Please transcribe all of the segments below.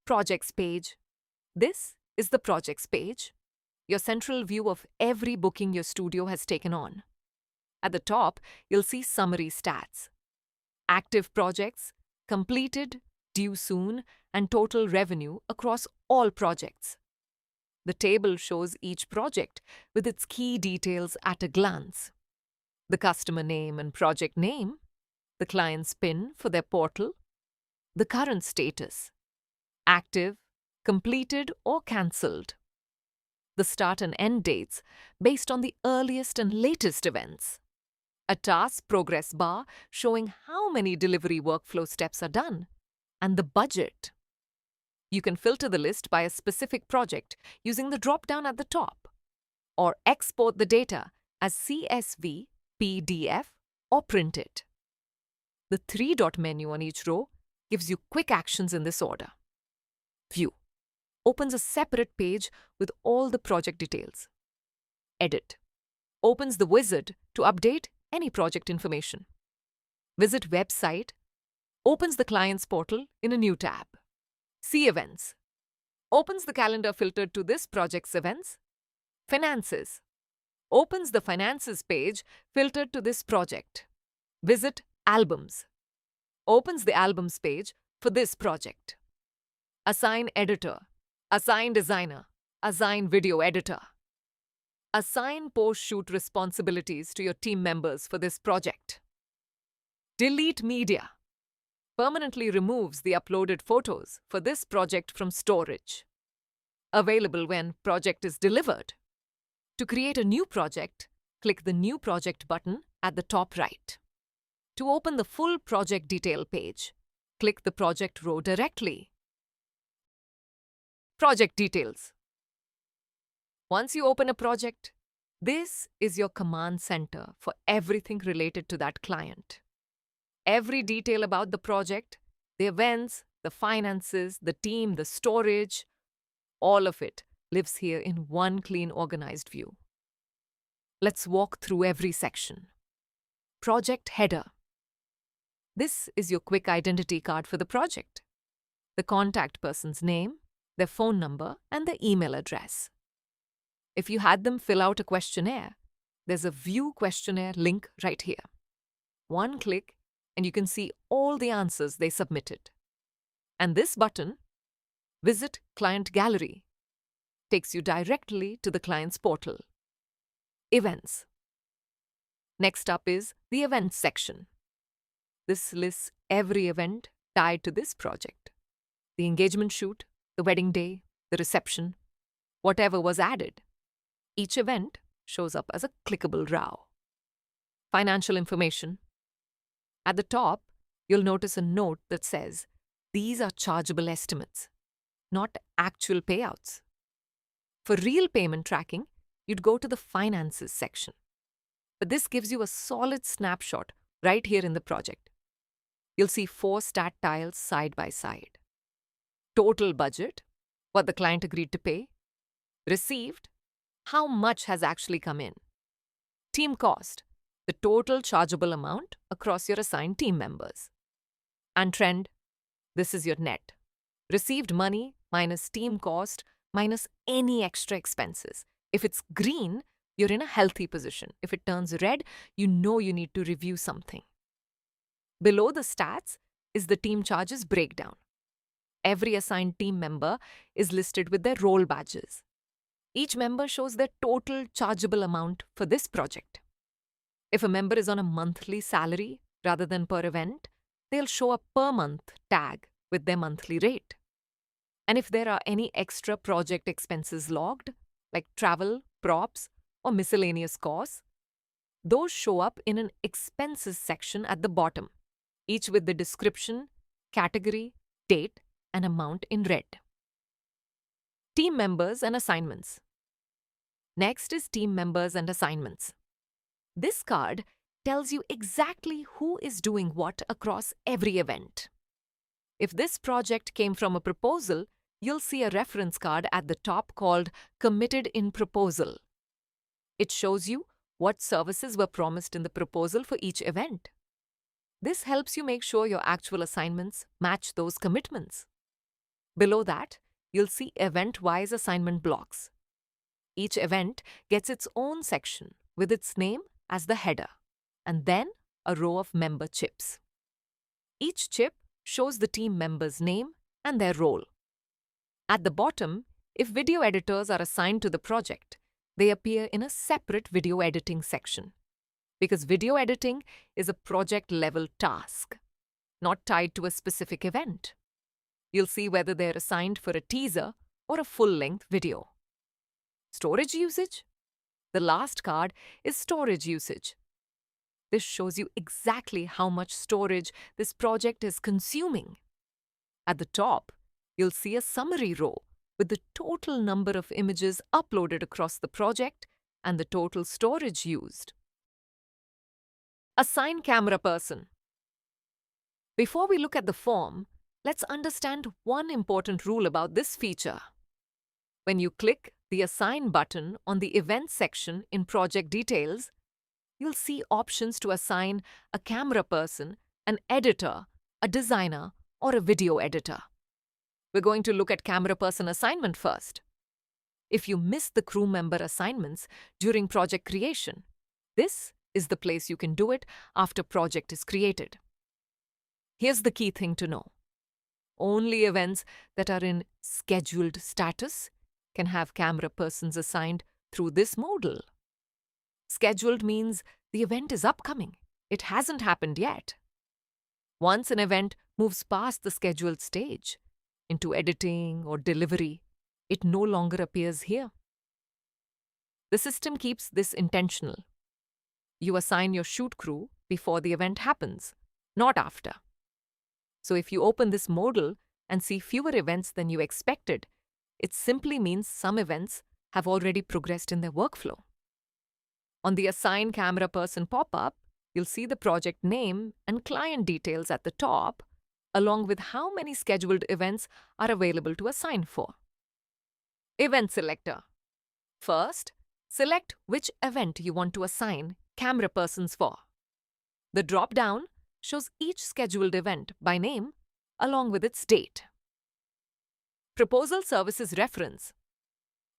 Projects page. This is the projects page, your central view of every booking your studio has taken on. At the top, you'll see summary stats. Active projects, completed, due soon, and total revenue across all projects. The table shows each project with its key details at a glance. The customer name and project name, the client's PIN for their portal, the current status, active, completed or cancelled, the start and end dates based on the earliest and latest events, a task progress bar showing how many delivery workflow steps are done, and the budget. You can filter the list by a specific project using the drop-down at the top, or export the data as CSV, PDF, or print it. The three-dot menu on each row gives you quick actions in this order. View opens a separate page with all the project details. Edit opens the wizard to update any project information. Visit website opens the client's portal in a new tab. See events opens the calendar filtered to this project's events. Finances opens the finances page filtered to this project. Visit albums opens the albums page for this project. Assign editor, assign designer, assign video editor. Assign post-shoot responsibilities to your team members for this project. Delete media permanently removes the uploaded photos for this project from storage. Available when project is delivered. To create a new project, click the New Project button at the top right. To open the full project detail page, click the project row directly. Project details. Once you open a project, this is your command center for everything related to that client. Every detail about the project, the events, the finances, the team, the storage, all of it lives here in one clean, organized view. Let's walk through every section. Project header. This is your quick identity card for the project. The contact person's name, their phone number, and their email address. If you had them fill out a questionnaire, there's a View Questionnaire link right here. One click, and you can see all the answers they submitted. And this button, Visit Client Gallery, takes you directly to the client's portal. Events. Next up is the Events section. This lists every event tied to this project. The engagement shoot, the wedding day, the reception, whatever was added. Each event shows up as a clickable RAW. Financial information. At the top, you'll notice a note that says, these are chargeable estimates, not actual payouts. For real payment tracking, you'd go to the Finances section. But this gives you a solid snapshot right here in the project. You'll see 4 stat tiles side by side. Total budget, what the client agreed to pay. Received, how much has actually come in. Team cost, the total chargeable amount across your assigned team members. And trend, this is your net. Received money minus team cost minus any extra expenses. If it's green, you're in a healthy position. If it turns red, you know you need to review something. Below the stats is the team charges breakdown. Every assigned team member is listed with their role badges. Each member shows their total chargeable amount for this project. If a member is on a monthly salary rather than per event, they'll show a per month tag with their monthly rate. And if there are any extra project expenses logged, like travel, props, or miscellaneous costs, those show up in an expenses section at the bottom, each with the description, category, date, and amount in red. Team members and assignments. Next is team members and assignments. This card tells you exactly who is doing what across every event. If this project came from a proposal, you'll see a reference card at the top called Committed in Proposal. It shows you what services were promised in the proposal for each event. This helps you make sure your actual assignments match those commitments. Below that, you'll see event-wise assignment blocks. Each event gets its own section with its name as the header, and then a row of member chips. Each chip shows the team member's name and their role. At the bottom, if video editors are assigned to the project, they appear in a separate video editing section, because video editing is a project-level task, not tied to a specific event. You'll see whether they're assigned for a teaser or a full-length video. Storage usage? The last card is storage usage. This shows you exactly how much storage this project is consuming. At the top, you'll see a summary row with the total number of images uploaded across the project and the total storage used. Assign camera person. Before we look at the form, let's understand one important rule about this feature. When you click the Assign button on the Events section in Project Details, you'll see options to assign a camera person, an editor, a designer, or a video editor. We're going to look at camera person assignment first. If you miss the crew member assignments during project creation, this is the place you can do it after project is created. Here's the key thing to know. Only events that are in scheduled status can have camera persons assigned through this modal. Scheduled means the event is upcoming. It hasn't happened yet. Once an event moves past the scheduled stage into editing or delivery, it no longer appears here. The system keeps this intentional. You assign your shoot crew before the event happens, not after. So if you open this modal and see fewer events than you expected, it simply means some events have already progressed in their workflow. On the Assign Camera Person pop-up, you'll see the project name and client details at the top, along with how many scheduled events are available to assign for. Event Selector. First, select which event you want to assign camera persons for. The drop-down shows each scheduled event by name along with its date. Proposal Services Reference.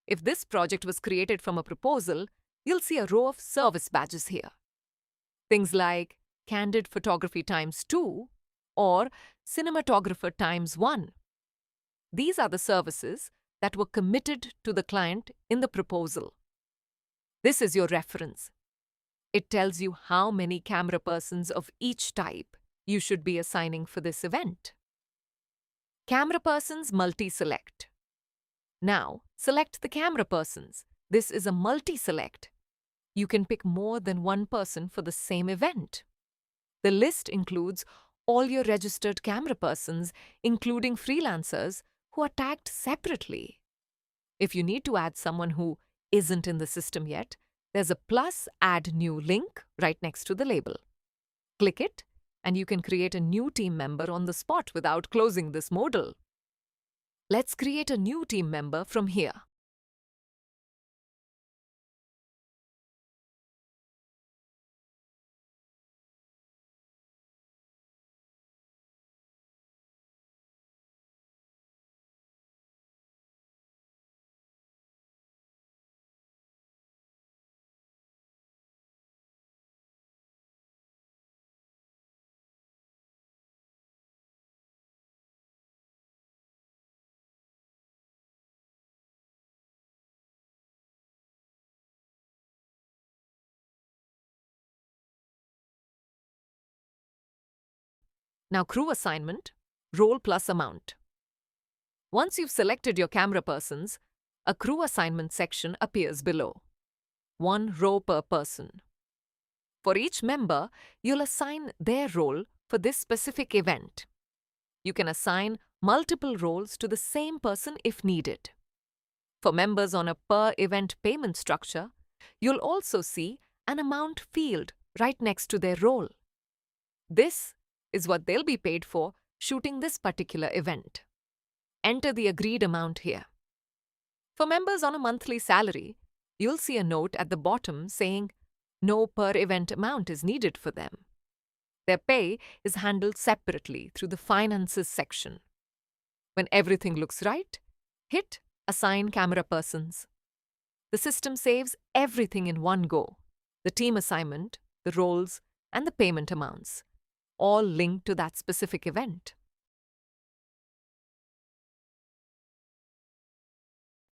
If this project was created from a proposal, you'll see a row of service badges here. Things like Candid Photography ×2 or Cinematographer ×1. These are the services that were committed to the client in the proposal. This is your reference. It tells you how many camera persons of each type you should be assigning for this event. Camera persons multi-select. Now, select the camera persons. This is a multi-select. You can pick more than one person for the same event. The list includes all your registered camera persons, including freelancers, who are tagged separately. If you need to add someone who isn't in the system yet, there's a plus Add New link right next to the label. Click it, and you can create a new team member on the spot without closing this modal. Let's create a new team member from here. Now crew assignment, role plus amount. Once you've selected your camera persons, a crew assignment section appears below. 1 row per person. For each member, you'll assign their role for this specific event. You can assign multiple roles to the same person if needed. For members on a per-event payment structure, you'll also see an amount field right next to their role. This is what they'll be paid for shooting this particular event. Enter the agreed amount here. For members on a monthly salary, you'll see a note at the bottom saying no per-event amount is needed for them. Their pay is handled separately through the Finances section. When everything looks right, hit Assign Camera Persons. The system saves everything in one go: the team assignment, the roles, and the payment amounts, all linked to that specific event.